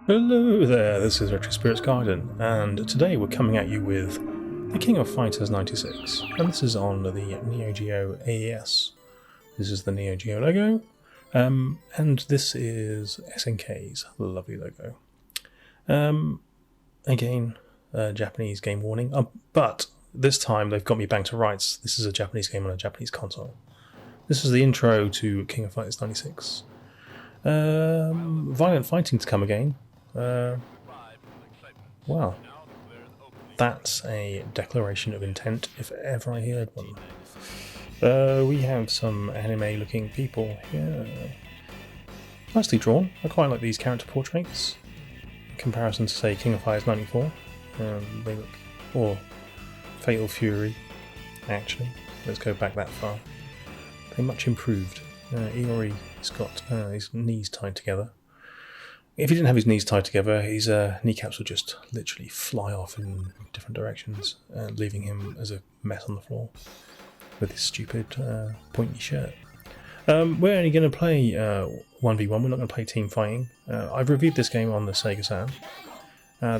Hello there, this is Retro Spirits Garden, and today we're coming at you with the King of Fighters 96, and this is on the NEO GEO AES. This is the NEO GEO logo, and this is SNK's lovely logo. Again, Japanese game warning, but this time they've got me bang to rights. This is a Japanese game on a Japanese console. This is the intro to King of Fighters 96. Violent fighting to come again. Well, that's a declaration of intent if ever I heard one. We have some anime-looking people here. Nicely drawn. I quite like these character portraits. In comparison to, say, King of Fighters 94. They look... or Fatal Fury, actually. Let's go back that far. They're much improved. Iori's got his knees tied together. If he didn't have his knees tied together, his kneecaps would just literally fly off in different directions, leaving him as a mess on the floor with his stupid pointy shirt. We're only going to play 1v1, we're not going to play team fighting. I've reviewed this game on the Sega Saturn.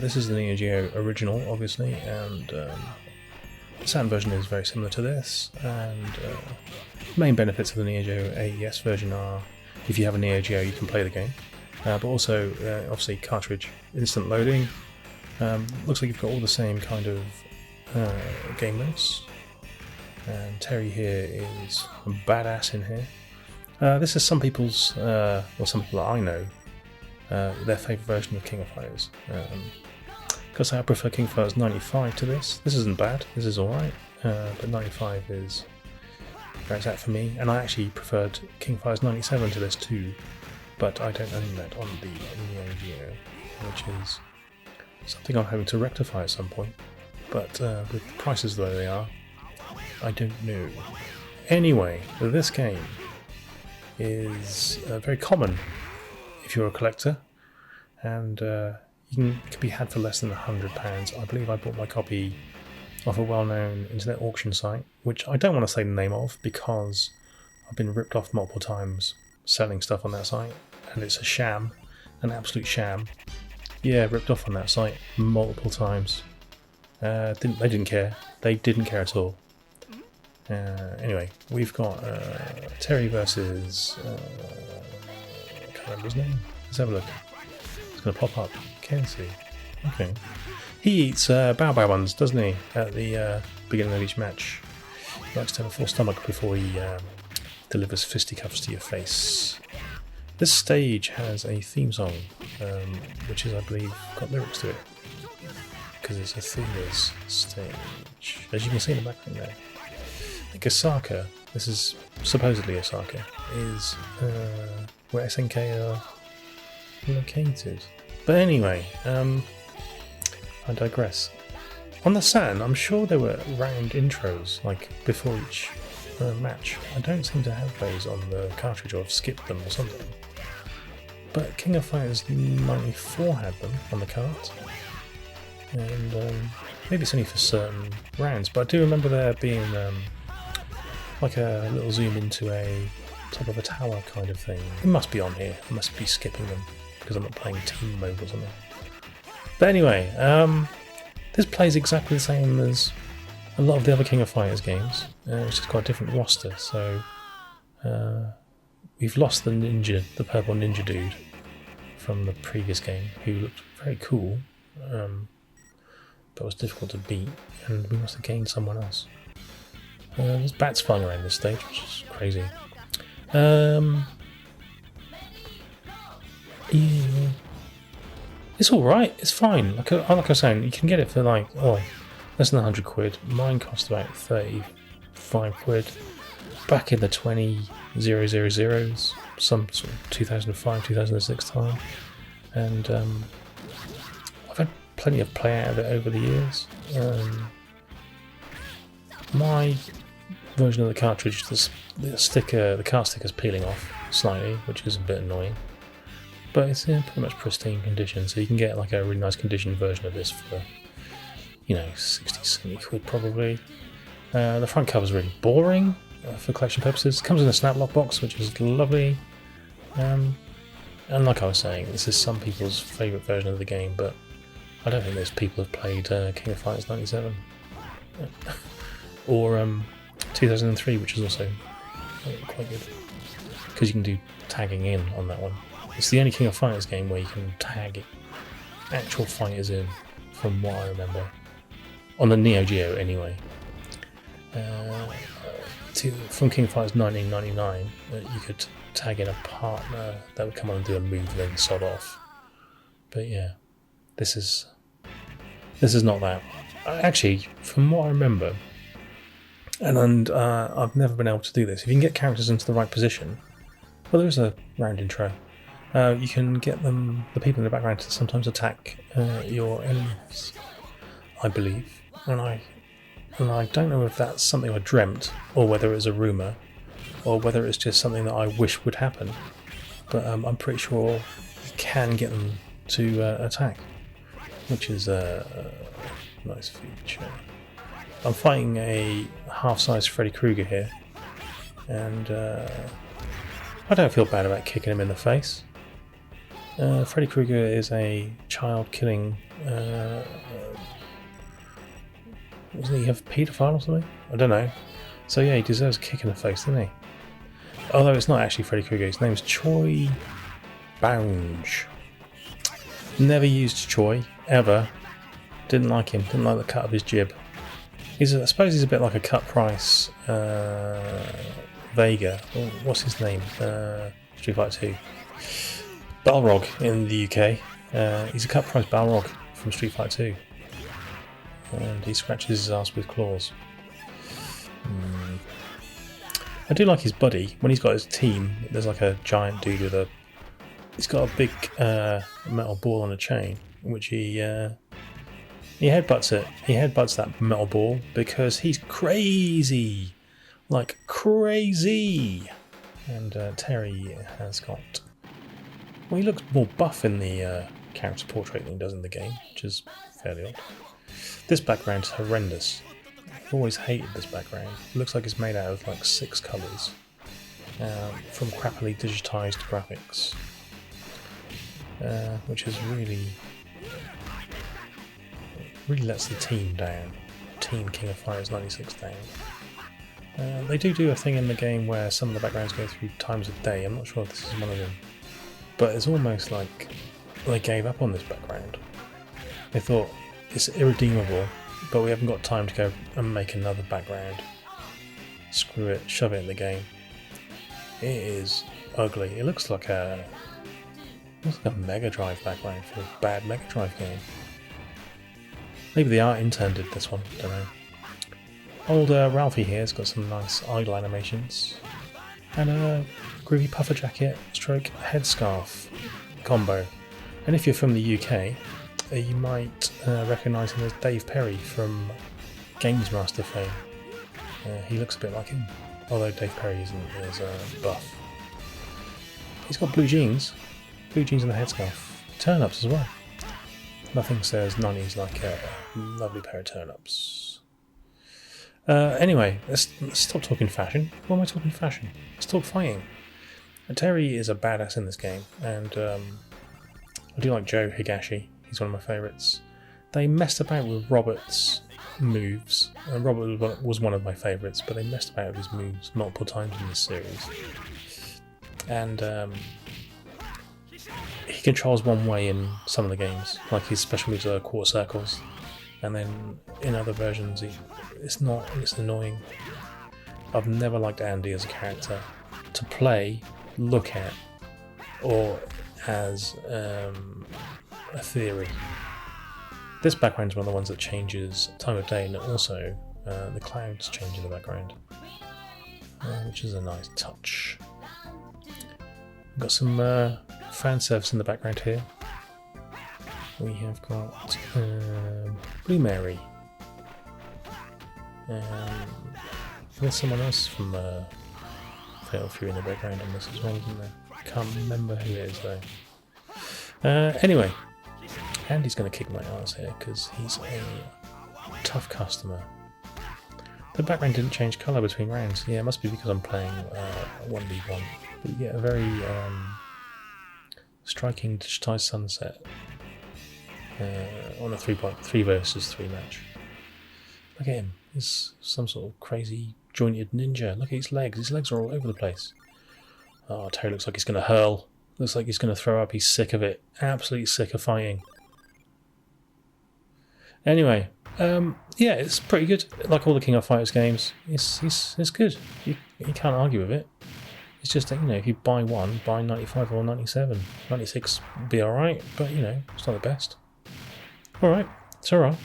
This is the Neo Geo original, obviously, and the Saturn version is very similar to this, and the main benefits of the Neo Geo AES version are if you have a Neo Geo you can play the game. But also, obviously, cartridge instant loading. Looks like you've got all the same kind of game modes. And Terry here is a badass in here. This is some people's, or some people that I know, their favourite version of King of Fighters. Because I prefer King of Fighters 95 to this. This isn't bad, this is alright, but 95 is where it's at for me. And I actually preferred King of Fighters 97 to this too. But I don't own that on the NEO Geo, which is something I'm hoping to rectify at some point. But with the prices the way they are, I don't know. Anyway, this game is very common if you're a collector, and it can be had for less than £100. I believe I bought my copy off a well-known internet auction site, which I don't want to say the name of because I've been ripped off multiple times selling stuff on that site, and it's a sham, an absolute sham. Yeah, ripped off on that site multiple times. They didn't care. They didn't care at all. Anyway, we've got Terry versus... I can't remember his name. Let's have a look. It's going to pop up. Can't see. Okay. He eats bao buns, doesn't he? At the beginning of each match. He likes to have a full stomach before he delivers fisticuffs to your face. This stage has a theme song, which is, I believe, got lyrics to it, because it's a themeless stage. As you can see in the background there. I think Osaka, this is supposedly Osaka, is where SNK are located. But anyway, I digress. On the Saturn, I'm sure there were round intros, like before each match. I don't seem to have those on the cartridge, or I've skipped them or something. But King of Fighters 94 had them on the cart, and maybe it's only for certain rounds, but I do remember there being like a little zoom into a top of a tower kind of thing. It must be on here, I must be skipping them because I'm not playing team mode or something. But anyway, this plays exactly the same as a lot of the other King of Fighters games. It's just got a different roster, so we've lost the ninja, the purple ninja dude from the previous game, who looked very cool, but was difficult to beat, and we must have gained someone else. There's bats flying around this stage, which is crazy. Yeah. It's alright, it's fine. Like I was saying, you can get it for like, less than 100 quid. Mine cost about 35 quid. Back in the 20,000s, some sort of 2005, 2006 time. And I've had plenty of play out of it over the years. My version of the cartridge, the cart sticker's peeling off slightly, which is a bit annoying. But it's in pretty much pristine condition, so you can get like a really nice conditioned version of this for, 60, 70 quid probably. The front cover's really boring for collection purposes. It comes in a snap lock box, which is lovely. And like I was saying, this is some people's favourite version of the game, but I don't think most people have played King of Fighters 97 or 2003, which is also quite good because you can do tagging in on that one. It's the only King of Fighters game where you can tag actual fighters in, from what I remember, on the NEO Geo anyway. From King of Fighters 1999, you could tag in a partner that would come on and do a move and then sod off. But yeah, this is not that. Actually, from what I remember, and I've never been able to do this, if you can get characters into the right position, well, there's a round intro. You can get the people in the background to sometimes attack your enemies, I believe. And I don't know if that's something I dreamt, or whether it's a rumour, or whether it's just something that I wish would happen. But I'm pretty sure you can get them to attack, which is a nice feature. I'm fighting a half-sized Freddy Krueger here, and I don't feel bad about kicking him in the face. Freddy Krueger is a child-killing... doesn't he have a paedophile or something? I don't know. So yeah, he deserves a kick in the face, doesn't he? Although it's not actually Freddy Krueger, his name is Choi Bounge. Never used Choi, ever. Didn't like him, didn't like the cut of his jib. I suppose he's a bit like a cut price Vega. What's his name? Street Fighter 2. Balrog in the UK. He's a cut price Balrog from Street Fighter 2. And he scratches his ass with claws. I do like his buddy. When he's got his team, there's like a giant dude with a... He's got a big metal ball on a chain, which he headbutts it. He headbutts that metal ball because he's crazy! Like crazy! And Terry has got... Well, he looks more buff in the character portrait than he does in the game, which is fairly odd. This background is horrendous. I've always hated this background. It looks like it's made out of like 6 colours from crappily digitised graphics, which is really lets the team down. Team King of Fighters 96 down. They do a thing in the game where some of the backgrounds go through times of day. I'm not sure if this is one of them, but it's almost like they gave up on this background. They thought, it's irredeemable, but we haven't got time to go and make another background. Screw it, shove it in the game. It is ugly. It looks like a Mega Drive background for a bad Mega Drive game. Maybe the art intern did this one, don't know. Old Ralphie here's got some nice idle animations. And a groovy puffer jacket stroke headscarf combo. And if you're from the UK, you might recognise him as Dave Perry from Games Master fame. He looks a bit like him, although Dave Perry isn't as buff. He's got blue jeans and a headscarf. Turn-ups as well. Nothing says 90s like a lovely pair of turn-ups. Anyway, let's stop talking fashion. Why am I talking fashion? Let's talk fighting. Terry is a badass in this game, and I do like Joe Higashi. He's one of my favourites. They messed about with Robert's moves. Robert was one of my favourites, but they messed about with his moves multiple times in this series. And he controls one way in some of the games, like his special moves are quarter circles, and then in other versions it's annoying. I've never liked Andy as a character to play, look at, or as a theory. This background is one of the ones that changes time of day, and also the clouds change in the background, which is a nice touch. We've got some fan service in the background here. We have got Blue Mary. There's someone else from Fatal Fury in the background on this as well, isn't there? I can't remember who it is though. Anyway, Andy's going to kick my ass here because he's a tough customer. The background didn't change colour between rounds. Yeah, it must be because I'm playing 1v1. But you get a very Striking digitized sunset. On a 3.3 versus 3 match. Look at him. He's some sort of crazy jointed ninja. Look at his legs. His legs are all over the place. Oh, Terry looks like he's going to hurl. Looks like he's going to throw up. He's sick of it. Absolutely sick of fighting. Anyway, yeah, it's pretty good. Like all the King of Fighters games, it's good. You can't argue with it. It's just that, you know, if you buy one, buy 95 or 97. 96 would be alright, but, you know, it's not the best. Alright, it's alright.